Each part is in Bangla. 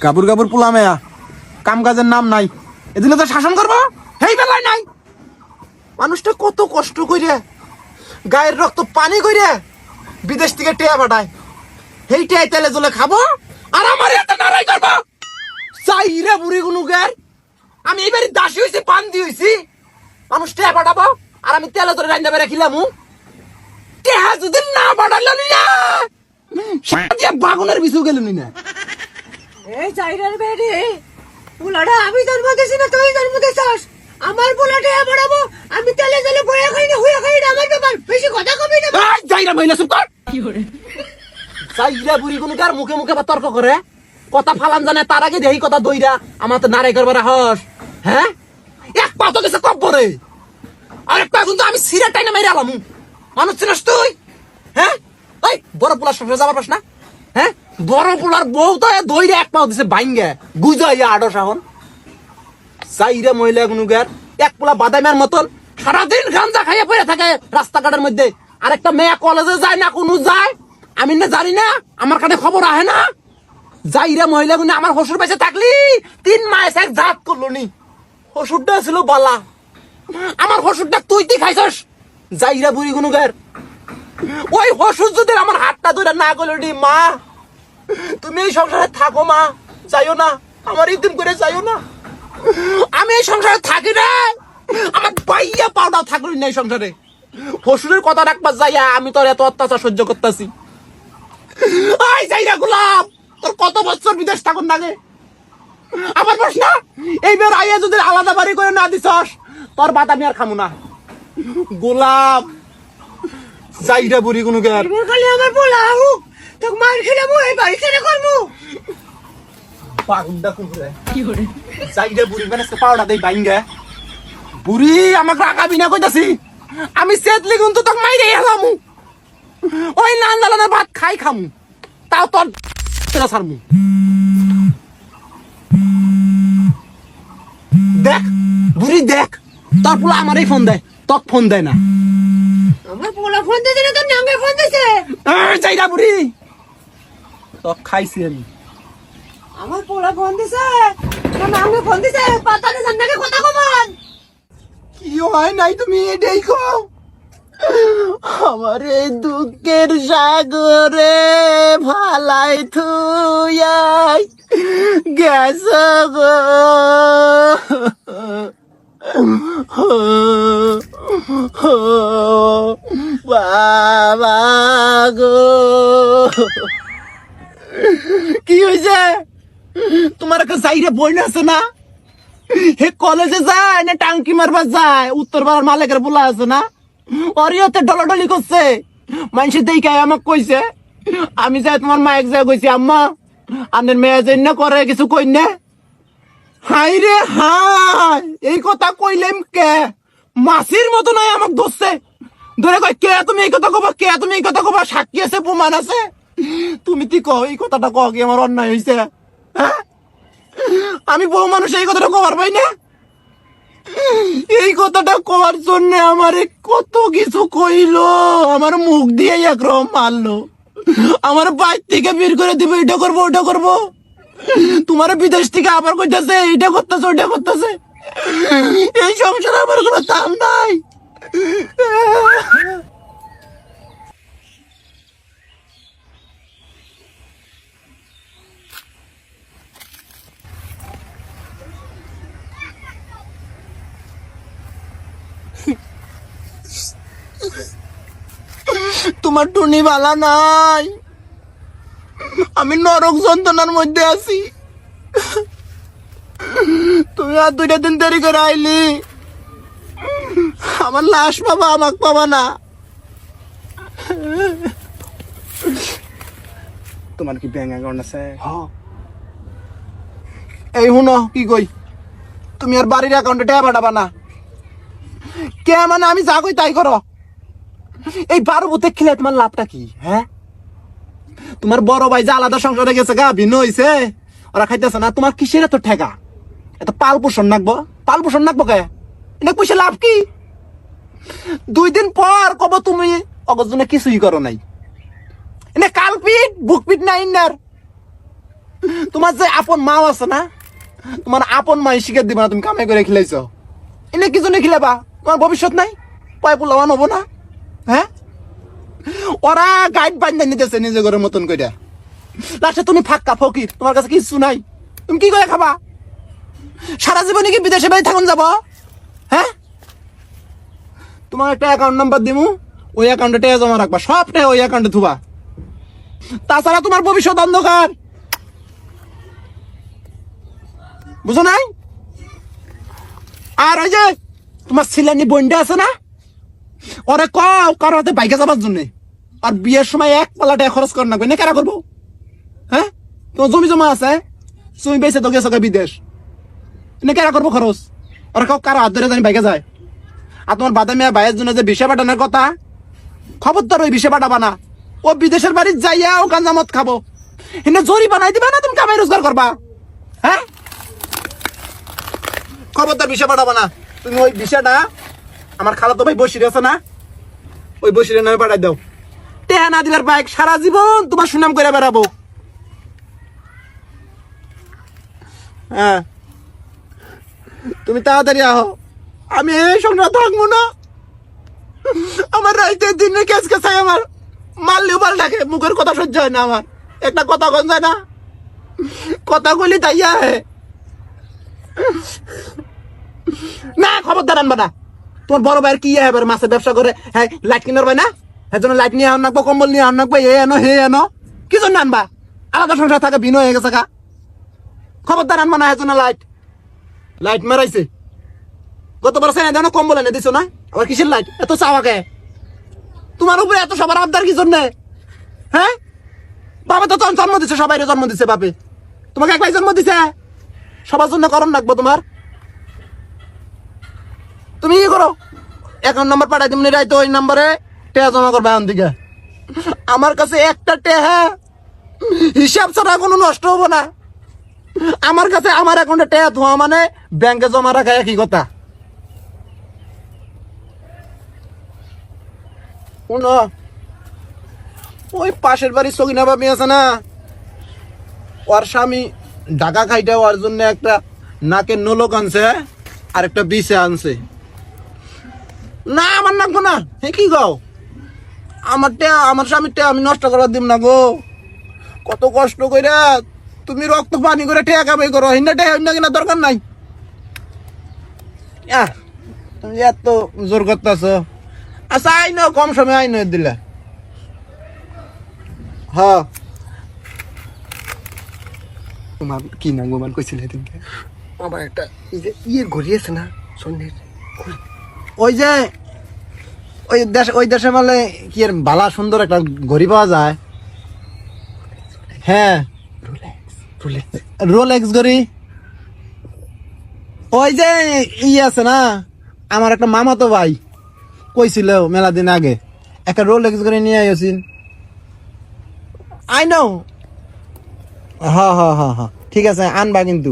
গাবুর গাবুর পোলা মেয়া, কাম কাজের নাম নাই, এদিনে তো শাসন করবো এই বেলায় নাই। মানুষটা কত কষ্ট করে গায়ের রক্ত পানি করে বিদেশ থেকে টেয়া পাঠায়, এই টেয়াই তেলে জলে খাবো আর আমার এত নারাই করবো। চাই রে বুড়ি গুনুগার, আমি এইবারই দাসী হয়েছি, পান্দি হয়েছি, মানুষ টেয়া পাঠাবো আর আমি তেলে জলে রান্না বেড়ে খিলামু। টেয়া যদি না পাঠালো না বাগুনের বিছু গেল না। এই চাইরার বেডে পোলাটা আমি জন্ম দিছি না তুই জন্ম দিছস? আমার পোলাটা বাড়াবো, আমি তেলে জলে বয়া খাই না হুয়া খাই না, আমার ব্যাপার, বেশি কথা কবি না। এই যাইরা মহিলা চুপ কর। চাইরা বুড়ি গুনুগার মুখে মুখে বা তর্ক করে কথা ফালান জানে, তার আগে দেই কথা দইরা আমার তো নারাই করবার হস। হ্যাঁ, এক পা তো গেছে কব্বরে, আরেক পা কিন্তু আমি সিরা টাইনা মেরে আলাম। মানুষ চিনস তুই? হ্যাঁ, ওই বড় পোলার সংসারে যাবার পাস না? হ্যাঁ, বড় পোলার বউ তো দইরা এক পাও দিছে বাইঙ্গে গুজাইয়া আড়ো সাহন। চাইরা মহিলা গুনুগার এক পোলা বাদামের মতন সারাদিন গাঞ্জা খাইয়া পড়ে থাকে রাস্তাঘাটের মধ্যে, আরেকটা মেয়ে কলেজে যায় না, কোনো যায় আমি না জানি না, আমার কাছে খবর আহে না। যাইরা মহিলা গুনে আমার হসুর পাশে থাকলি 3 মাস এক জাত করলো নি, হসুরটা ছিল বালা, আমার হসুরটা তুই খাইছস। যাইরা বুড়ি গুনুগার ওই হসুর যদি আমার হাতটা ধরে না করলো নি, মা তুমি এই সংসারে থাকো, মা যাইও না, আমার ইতিম করে যাইও না, আমি এই সংসারে থাকি না, আমার বাইয়া পাউডাও থাকলো না এই সংসারে। হসুরের কথা রাখবার যাইয়া আমি তোর এত অত্যাচার সহ্য করতেছি। আই যাইরা গোলাপ, তোর কত বছর বিদেশ থাকুন লাগে আমার প্রশ্ন, এইবার আইয়া যদি আলাদা বাড়ি করে না দিছস তোর বাদ আমি আর খামু না। গোলাপ যাইরা বুড়ি কোনো গের খালি আমার পোলা হুক তোকে মার খেলামু, এই বাড়ি ছেড়ে করবো। পাগুন্ডা কুকুরে যাইরা বুড়ি মানে পাউডা দেই বাইঙ্গা বুড়ি আমাকে রাখাবি না কইতাছি, আমি সেতলি কিন্তু তোকে মাইরে হেলামু, ওই নান জ্বালানোর ভাত খাই খামু, তাও তোর ছাড়মু। দেখ বুড়ি দেখ, তোর পোলা আমারই ফোন দেয়, তোক ফোন দেয় না। আমার পোলা ফোন দিতে না, তোর নাঙ্গে ফোন দিছে। যাইরা বুড়ি তোক খাইছি আমি। আমার পোলা ফোন দিছে, তোর নাঙ্গে ফোন দিছে, পাতালে জান্নাকে কথা কমান। কি হয় নাই তুমি এটাই কো, আমার এই দুঃখের সাগরে ভালাই থুয়াই গেছ গো বাবা গো। কি হয়েছে তোমার কাছে যাইরে বই না আছে না, হে কলেজে যায় না টাঙ্কি মারবার যায়, উত্তর পাড়ার মালিকের বলা আছে না, অরিয়তে ডলাডলি করছে, মানুষের দেখে আমাকে কইছে, আমি যাই তোমার মায়ের যায় কইছি আম্মা আনের মেয়ে যেন না করে কিছু কই না। হাই রে হাই, এই কথা কইলেম কে মাসির মতো নাই আমাকে ধরছে, ধরে কয় কে তুমি এই কথা কবা, কে তুমি এই কথা কবা, সাক্ষী আছে প্রমাণ আছে, তুমি কি কও এই কথাটা কও কি আমার অন্যায় হয়েছে? হ্যাঁ, আমি বউ মানুষ এই কথাটা কবার পাই না, এই কথাটা কবার জন্য আমারে কত কিছু কইলো, আমার মুখ দিয়ে একরকম মারলো, আমার বাইর থেকে বের করে দিবে, এটা করবো ওটা করবো, তোমার বিদেশ থেকে আবার কইতাছে এইটা করতেছে ওইটা করতেছে, এই সংসারে আমার কোনো দাম নাই। তোমার টুনি বালা নাই, আমি নরক যন্ত্রণার মধ্যে আছি, তুমি আর 2টা দিন দেরি করে আইলি, আমার লাশ পাবা আমাকে পাবা না। তোমার কি ব্যাংক অ্যাকাউন্ট আছে? এই শুনো কি কই, তুমি আর বাড়ির অ্যাকাউন্টে টাকা পাঠাবা না, কে মানে আমি যা কই তাই করো। এই 12 বুতে খেলে তোমার লাভটা কি? হ্যাঁ, তোমার বড় ভাই যে আলাদা সংসারে গেছে গা, ভিন্ন হইছে, ওরা খাইতেছে না, তোমার কিসের এত ঠেকা, এত পাল পোষণ নাকবো, পাল পোষণ নাকবো কে, এটা পয়সা লাভ কি? 2 দিন পর কব তুমি অগজনে কিছুই করো নাই, এনে কালপিট বুকপিট নাই ইন্নার তোমার যে আপন মাও আছে না, তোমার আপন মাই শিখে দিবা না, তুমি কামাই করে খিলাইছো। এনে কি জন্য খিলাবা? তোমার ভবিষ্যৎ নাই, পয় পোলাবান হবো না? হ্যাঁ, ওরা গাইড বান্ধা নিতেছে নিজে ঘরের মতন কইরা। লাস্টে তুমি ফাঁকা ফকির, তোমার কাছে কিছু নাই, তুমি কি করে খাবা? সারা জীবনে কি বিদেশে বাড়ি থাকুন যাব? হ্যাঁ, তোমার একটা অ্যাকাউন্ট নাম্বার দিমু, ওই অ্যাকাউন্টে টাকা জমা রাখবা, সব টাকা ওই অ্যাকাউন্টে থুবা। তাছাড়া তোমার ভবিষ্যৎ অন্ধকার, বুঝো নাই? আর ওই যে তোমার ছিলেনি বন্ডা আছে না, ওরে কও কারো হাতে বাইকে যাবার জন্য, আর বিয়ের সময় এক পালা টাকা খরচ কর না, না কেনা করবো? হ্যাঁ, তোমার জমি জমা আছে, তুমি বেঁচে তো গেছো বিদেশ, না কেনা করবো খরচ? ওরা কাউ কারো হাত ধরে জানি বাইকে যায়। আর তোমার বাদামিয়া ভাইয়ের জন্য যে বিষে পাঠানোর কথা, খবরদার ওই বিষে পাঠাবা না। ও বিদেশের বাড়ি যাইয়া ও গাঞ্জামত খাবো, এনে জরি বানাই দিবা না, তুমি কামাই রোজগার করবা। হ্যাঁ, খবরদার বিষে পাঠাবা না। তুমি ওই বিষয়টা আমার খালাতো ভাই বসির আছে না, ওই বসিরের নামে পাঠাই দাও। টেহা না দিবার বাইক সারা জীবন তোমার সুনাম করে বেড়াবো। হ্যাঁ, তুমি তাড়াতাড়ি আহো, আমি এই সঙ্গে থাকবো না। আমার রাইতে দিনে কেস কেসাই, আমার মারলেও পাল ডাকে, মুখের কথা সহ্য হয় না আমার, একটা কথা কন যায় না, কথা বলি তাইয়া না। খবরদার আনবা না। তোমার বড় ভাইয়ের কি এবার মাছের ব্যবসা করে, হ্যাঁ লাইট কিনার ভাই না, এর জন্য লাইট নিয়ে আনবো, কম্বল নিয়ে আনবো, এ আনো হে আনো, কি জন্য আনবা? আলাদা সংসার থাকে, বিনয় হয়ে গেছে। খবরদার আনবা না, এর জন্য লাইট লাইট মারাইছে। গতবার সে জানো কম্বল এনে দিছো না, আবার কিসের লাইট? এত চাওয়াকে তোমার উপরে এত সবার আবদার কি জন্য? হ্যাঁ, বাবা তো জন্ম দিচ্ছে, সবাই জন্ম দিচ্ছে বাপে, তোমাকে একলাই জন্ম দিছে, সবার জন্য করণ রাখবো তোমার। তুমি কি করো, অ্যাকাউন্ট নাম্বার পাঠাই দিমনি, রাইতো ওই নাম্বারে টেহা জমা করবে। এখন দিকে আমার কাছে একটা টেহা হিসাব ছাড়া কোনো নষ্ট হবো না। আমার কাছে আমার অ্যাকাউন্টে টেহা ধোয়া মানে ব্যাংকে জমা রাখা একই কথা। ওই পাশের বাড়ির সগিনা বাবি আছে না, ওর স্বামী ঢাকা খাইটা ওর জন্য একটা নাকের নোলক আনছে, আর একটা বিষে আনছে। না আমার নাকবো না, হে কি গাও, আমার স্বামীরটা আমি নষ্ট করার দিব না গো। কত কষ্ট কইরা তুমি রক্ত পানি করে টেয়া কামাই করো, হিন্দা টেয়া হিন্দা কিনা দরকার নাই। তুমি এত জোর করতেছ, আচ্ছা আইন কম সময় আইন দিলে। হ্যাঁ, তোমার কি না গোমান কইছিল সেদিনকে, আমার একটা ঘড়ি আছে না সন্ধ্যের, ওই যে ওই দেশে বলে কি এর বালা সুন্দর একটা ঘড়ি পাওয়া যায়। হ্যাঁ, রোলেক্স ঘড়ি। ওই যে আছে না, আমার একটা মামা তো ভাই কইছিল মেলা দিন আগে, একটা রোলেক্স ঘড়ি নিয়ে আইছিল। আই নো, হ্যাঁ হ্যাঁ হ্যাঁ হ্যাঁ, ঠিক আছে আনবা, কিন্তু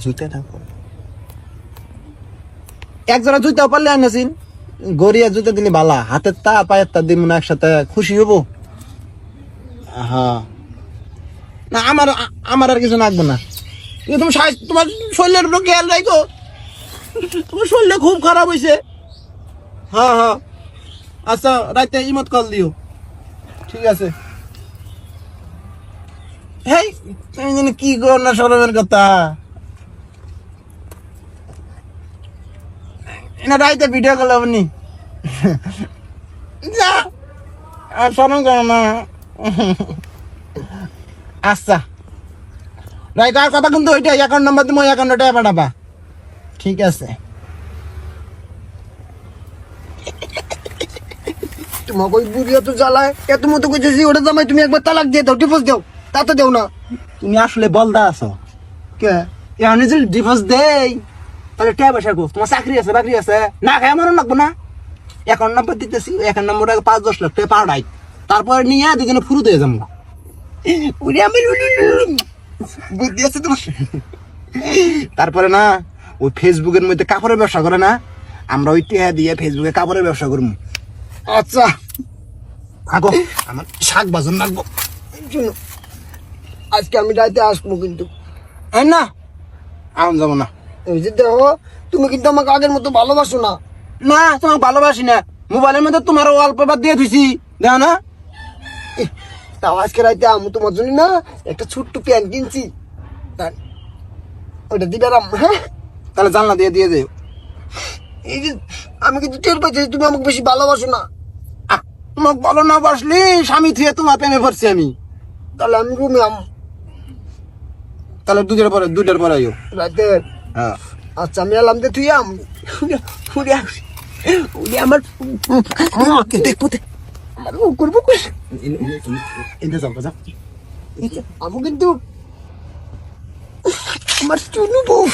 জুতে না একজোড়া জুতাও পারলে আনাসিন, গড়িয়া জুতা দিলে বালা, হাতের তা পায়ের তা দিন মনে একসাথে খুশি হবো। হ্যাঁ, না আমার আর কিছু লাগবে না, কিন্তু তুমি তোমার শরীরের উপর খেয়াল রাখো, তোমার শরীরটা খুব খারাপ হয়েছে। হ্যাঁ হ্যাঁ, আচ্ছা রাইতে ইমত কল দিও, ঠিক আছে। হেই তুমি যেন কি করো না সরমের কথা, না রাইতে ভিডিও কল আপনি যা, আর সরম করো না। আচ্ছা রাইতে আর কথা, কিন্তু ওইটা অ্যাকাউন্ট নাম্বার তুমি ওই অ্যাকাউন্টে পাঠাবা, ঠিক আছে। তোমাকে ওই বুড়ি এত জ্বালায়, এত মতো কইতেছি ওটা জামাই তুমি একবার তালাক দিয়ে দাও, ডিভোর্স দাও, তা তো দেও না। তুমি আসলে বলদা আছো, কে এখন যদি ডিভোর্স দেই তাহলে কে বসে গো, তোমার চাকরি আছে বাকরি আছে না, খাই আমার লাগবো না। অ্যাকাউন্ট নাম্বার দিতেছি, অ্যাকাউন্ট নাম্বারটা 5-10 লাখ টাকা পাঠাই, তারপরে নিয়ে দুজনে ফুরু দিয়ে যাবো। বুদ্ধি আছে তোমার। তারপরে না ওই ফেসবুকের মধ্যে কাপড়ের ব্যবসা করে না, আমরা ওই টিহা দিয়ে ফেসবুকে কাপড়ের ব্যবসা করবো। আচ্ছা আগো আমার শাক বাজন লাগবো, শুনো, আজকে আমি রাতে আসবো কিন্তু। এই না আমি যাবো না। এই যে দেখো, তুমি কিন্তু আমাকে আগের মতো ভালোবাসো না। না তোমাকে ভালোবাসি না, মোবাইলের মধ্যে তোমার ওয়ালপেপার দিয়ে দিছি, দেখো না? এহ, তাও আজকে রাতে আমি তোমার জন্য না একটা ছোট্ট প্যান্ট কিনছি, ওটা দিবে আম্মা। হ্যাঁ, তাহলে জানলা দিয়ে দিয়ে দেও। এই যে আমি কিন্তু টের পাচ্ছি তুমি আমাকে বেশি ভালোবাসো না। তোমাকে ভালো না বাসলি স্বামী থুয়ে তোমার প্রেমে পড়ছি আমি। তাহলে আমি রুমে তাহলে দুটার পরে আইও। রাতে। হ্যাঁ আচ্ছা, আমি এলাম দে তুই আমার দেখবো আমার বউ করবো এনে যাও যা। আমি কিন্তু আমার চুনু বউ